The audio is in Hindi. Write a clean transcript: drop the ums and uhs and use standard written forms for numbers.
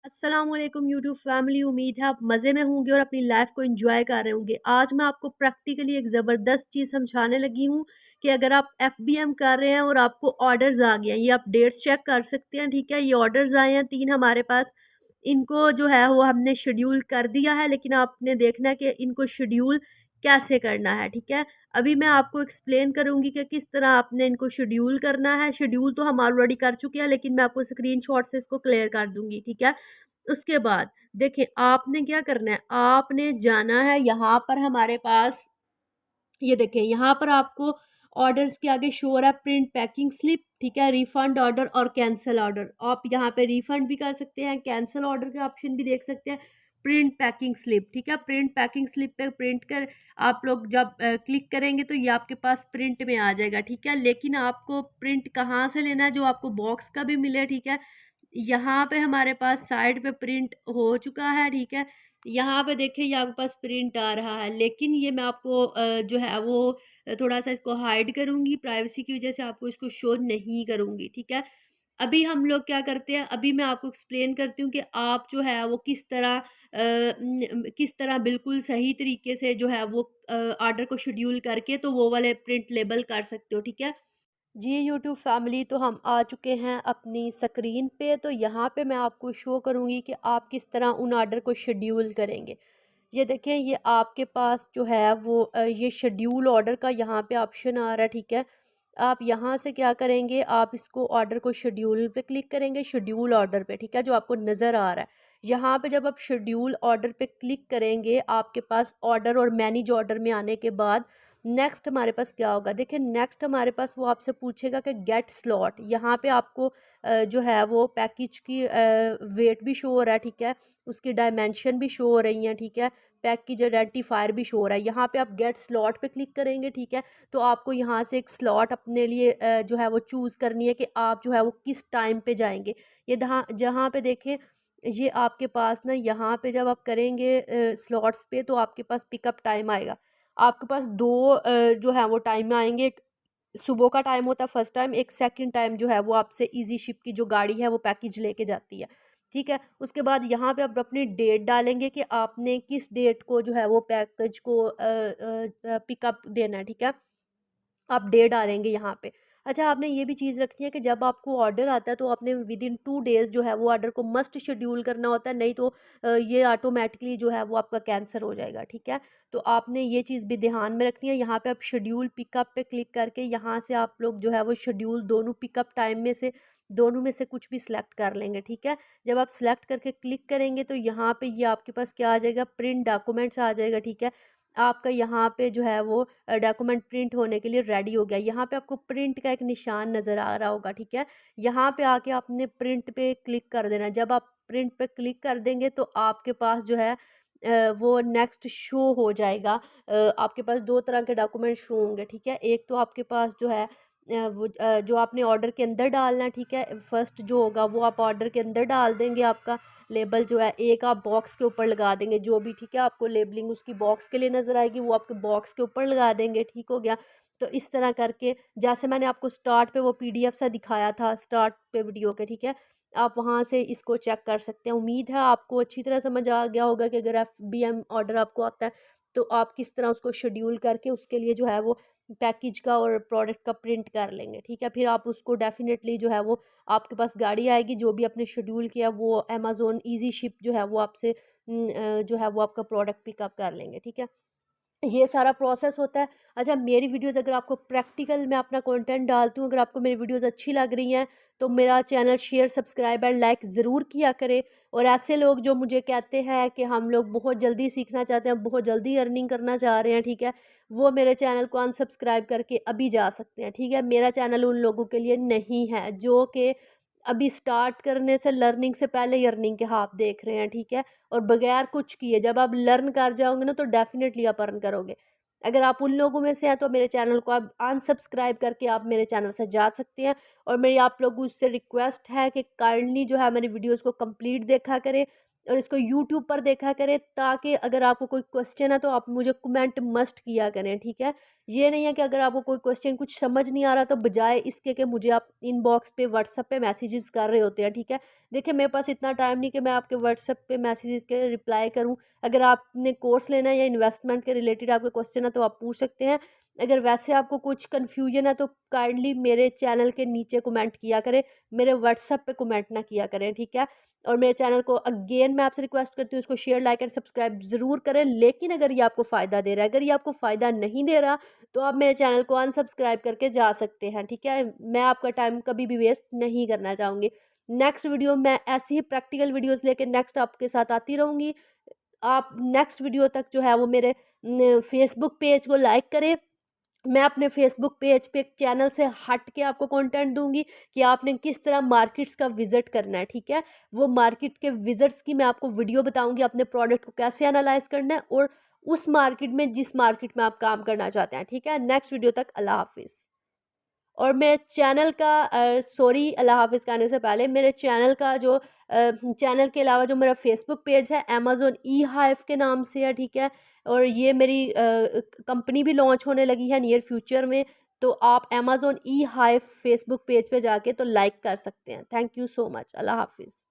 अस्सलामुअलैकुम यूट्यूब फैमिली, उम्मीद है आप मज़े में होंगे और अपनी लाइफ को एंजॉय कर रहे होंगे। आज मैं आपको प्रैक्टिकली एक ज़बरदस्त चीज़ समझाने लगी हूँ कि अगर आप एफबीएम कर रहे हैं और आपको ऑर्डर्स आ गए हैं, ये आप डेट्स चेक कर सकते हैं, ठीक है। ये ऑर्डर्स आए हैं 3 हमारे पास। इनको जो है वो हमने शेड्यूल कर दिया है, लेकिन आपने देखना है कि इनको शेड्यूल कैसे करना है, ठीक है। अभी मैं आपको एक्सप्लेन करूँगी कि किस तरह आपने इनको शेड्यूल करना है। शेड्यूल तो हम ऑलरेडी कर चुके हैं, लेकिन मैं आपको स्क्रीनशॉट से इसको क्लियर कर दूँगी, ठीक है। उसके बाद देखिए आपने क्या करना है, आपने जाना है यहाँ पर हमारे पास, ये देखिए यहाँ पर आपको ऑर्डर्स के आगे शो हो रहा है प्रिंट पैकिंग स्लिप, ठीक है, रिफंड ऑर्डर और कैंसिल ऑर्डर। आप यहाँ पे रिफंड भी कर सकते हैं, कैंसिल ऑर्डर के ऑप्शन भी देख सकते हैं, प्रिंट पैकिंग स्लिप, ठीक है। प्रिंट पैकिंग स्लिप पे प्रिंट कर आप लोग जब क्लिक करेंगे तो ये आपके पास प्रिंट में आ जाएगा, ठीक है। लेकिन आपको प्रिंट कहाँ से लेना है, जो आपको बॉक्स का भी मिले, ठीक है। यहाँ पे हमारे पास साइड पे प्रिंट हो चुका है, ठीक है। यहाँ पे देखिए ये आपके पास प्रिंट आ रहा है, लेकिन ये मैं आपको जो है वो थोड़ा सा इसको हाइड करूँगी, प्राइवेसी की वजह से आपको इसको शो नहीं करूँगी, ठीक है। अभी हम लोग क्या करते हैं, अभी मैं आपको एक्सप्लेन करती हूँ कि आप जो है वो किस तरह बिल्कुल सही तरीके से जो है वो ऑर्डर को शेड्यूल करके तो वो वाले प्रिंट लेबल कर सकते हो, ठीक है। जी यूट्यूब फैमिली, तो हम आ चुके हैं अपनी स्क्रीन पे। तो यहाँ पे मैं आपको शो करूँगी कि आप किस तरह उन ऑर्डर को शेड्यूल करेंगे। ये देखें, ये आपके पास जो है वो ये शेड्यूल ऑर्डर का यहाँ पे ऑप्शन आ रहा है, ठीक है। आप यहाँ से क्या करेंगे, आप इसको ऑर्डर को शेड्यूल पे क्लिक करेंगे, शेड्यूल ऑर्डर पे, ठीक है, जो आपको नज़र आ रहा है। यहाँ पे जब आप शेड्यूल ऑर्डर पे क्लिक करेंगे, आपके पास ऑर्डर और मैनेज ऑर्डर में आने के बाद नेक्स्ट हमारे पास क्या होगा, देखिए नेक्स्ट हमारे पास वो आपसे पूछेगा कि गेट स्लॉट। यहाँ पे आपको जो है वो पैकेज की वेट भी शो हो रहा है, ठीक है, उसकी डायमेंशन भी शो हो रही हैं, ठीक है, पैकेज आइडेंटिफायर भी शो हो रहा है। यहाँ पे आप गेट स्लॉट पे क्लिक करेंगे, ठीक है। तो आपको यहाँ से एक स्लॉट अपने लिए जो है वो चूज़ करनी है कि आप जो है वो किस टाइम पे जाएंगे। ये जहाँ जहाँ पे देखें, ये आपके पास ना, यहाँ पे जब आप करेंगे स्लॉट्स पे, तो आपके पास पिकअप टाइम आएगा। आपके पास दो जो है वो टाइम आएंगे। एक सुबह का टाइम होता है फर्स्ट टाइम, एक सेकंड टाइम जो है वो आपसे इजी शिप की जो गाड़ी है वो पैकेज लेके जाती है, ठीक है। उसके बाद यहाँ पे आप अपनी डेट डालेंगे कि आपने किस डेट को जो है वो पैकेज को पिकअप देना है, ठीक है। आप डेट डालेंगे यहाँ पे। अच्छा, आपने ये भी चीज़ रखनी है कि जब आपको ऑर्डर आता है तो आपने विद इन 2 डेज़ जो है वो ऑर्डर को मस्ट शेड्यूल करना होता है, नहीं तो ये ऑटोमेटिकली जो है वो आपका कैंसिल हो जाएगा, ठीक है। तो आपने ये चीज़ भी ध्यान में रखनी है। यहाँ पे आप शेड्यूल पिकअप पे क्लिक करके यहाँ से आप लोग जो है वो शेड्यूल दोनों पिकअप टाइम में से, दोनों में से कुछ भी सिलेक्ट कर लेंगे, ठीक है। जब आप सिलेक्ट करके क्लिक करेंगे तो यहाँ पे ये आपके पास क्या आ जाएगा, प्रिंट डॉक्यूमेंट्स आ जाएगा, ठीक है। आपका यहाँ पे जो है वो डॉक्यूमेंट प्रिंट होने के लिए रेडी हो गया। यहाँ पे आपको प्रिंट का एक निशान नज़र आ रहा होगा, ठीक है। यहाँ पे आके आपने प्रिंट पे क्लिक कर देना। जब आप प्रिंट पे क्लिक कर देंगे तो आपके पास जो है वो नेक्स्ट शो हो जाएगा। आपके पास दो तरह के डॉक्यूमेंट शो होंगे, ठीक है। एक तो आपके पास जो है जो आपने ऑर्डर के अंदर डालना है, ठीक है। फर्स्ट जो होगा वो आप ऑर्डर के अंदर डाल देंगे, आपका लेबल जो है एक आप बॉक्स के ऊपर लगा देंगे, जो भी, ठीक है, आपको लेबलिंग उसकी बॉक्स के लिए नज़र आएगी वो आपके बॉक्स के ऊपर लगा देंगे, ठीक हो गया। तो इस तरह करके, जैसे मैंने आपको स्टार्ट पे वो पीडीएफ सा दिखाया था स्टार्ट पे वीडियो के, ठीक है, आप वहाँ से इसको चेक कर सकते हैं। उम्मीद है आपको अच्छी तरह समझ आ गया होगा कि अगर एफबीएम ऑर्डर आपको आता है तो आप किस तरह उसको शेड्यूल करके उसके लिए जो है वो पैकेज का और प्रोडक्ट का प्रिंट कर लेंगे, ठीक है। फिर आप उसको डेफिनेटली जो है वो आपके पास गाड़ी आएगी, जो भी आपने शेड्यूल किया वो अमेज़न ईजी शिप जो है वो आपसे जो है वो आपका प्रोडक्ट पिकअप कर लेंगे, ठीक है। ये सारा प्रोसेस होता है। अच्छा, मेरी वीडियोज़ अगर आपको प्रैक्टिकल मैं अपना कंटेंट डालती हूँ, अगर आपको मेरी वीडियोज़ अच्छी लग रही हैं तो मेरा channel share, subscribe and like ज़रूर किया करें। और ऐसे लोग जो मुझे कहते हैं कि हम लोग बहुत जल्दी सीखना चाहते हैं, बहुत जल्दी अर्निंग करना चाह रहे हैं, ठीक है, वो मेरे चैनल को अनसब्सक्राइब करके अभी जा सकते हैं, ठीक है। मेरा चैनल उन लोगों के लिए नहीं है जो कि अभी स्टार्ट करने से, लर्निंग से पहले ही अर्निंग के हाथ देख रहे हैं, ठीक है, और बगैर कुछ किए जब आप लर्न कर जाओगे ना तो डेफिनेटली आप अर्न करोगे। अगर आप उन लोगों में से हैं तो मेरे चैनल को आप अनसब्सक्राइब करके आप मेरे चैनल से जा सकते हैं। और मेरी आप लोगों से रिक्वेस्ट है कि काइंडली जो है मेरी वीडियोस को कंप्लीट देखा करें, और इसको यूट्यूब पर देखा करें, ताकि अगर आपको कोई क्वेश्चन है तो आप मुझे कमेंट मस्ट किया करें, ठीक है। ये नहीं है कि अगर आपको कोई क्वेश्चन कुछ समझ नहीं आ रहा तो बजाय इसके कि मुझे आप इनबॉक्स पे व्हाट्सएप पे मैसेजेस कर रहे होते हैं, ठीक है। देखिए मेरे पास इतना टाइम नहीं कि मैं आपके व्हाट्सएप पे मैसेजेस के रिप्लाई करूं। अगर आपने कोर्स लेना है या इन्वेस्टमेंट के रिलेटेड आपके क्वेश्चन है तो आप पूछ सकते हैं। अगर वैसे आपको कुछ कन्फ्यूजन है तो काइंडली मेरे चैनल के नीचे कमेंट किया करें, मेरे व्हाट्सएप पे कमेंट ना किया करें, ठीक है। और मेरे चैनल को अगेन मैं आपसे रिक्वेस्ट करती हूँ, इसको शेयर लाइक एंड सब्सक्राइब ज़रूर करें। लेकिन अगर ये आपको फ़ायदा दे रहा है, अगर ये आपको फ़ायदा नहीं दे रहा तो आप मेरे चैनल को अनसब्सक्राइब करके जा सकते हैं, ठीक है। मैं आपका टाइम कभी भी वेस्ट नहीं करना चाहूँगी। नेक्स्ट वीडियो मैं ऐसी ही प्रैक्टिकल वीडियोस लेके नेक्स्ट आपके साथ आती रहूँगी। आप नेक्स्ट वीडियो तक जो है वो मेरे फेसबुक पेज को लाइक करें। मैं अपने फेसबुक पेज पे एक चैनल से हट के आपको कंटेंट दूंगी कि आपने किस तरह मार्केट्स का विजिट करना है, ठीक है। वो मार्केट के विजिट्स की मैं आपको वीडियो बताऊंगी, अपने प्रोडक्ट को कैसे एनालाइज करना है और उस मार्केट में जिस मार्केट में आप काम करना चाहते हैं, ठीक है। नेक्स्ट वीडियो तक अल्लाह हाफिज़। और मेरे चैनल का सॉरी, अल्लाह हाफ़िज़ कहने से पहले मेरे चैनल का जो चैनल के अलावा जो मेरा फेसबुक पेज है अमेज़न ई हाइव के नाम से है, ठीक है। और ये मेरी कंपनी भी लॉन्च होने लगी है नियर फ्यूचर में। तो आप Amazon e hive Facebook page पे जाके तो लाइक कर सकते हैं। Thank you so much. अल्लाह हाफ़िज़।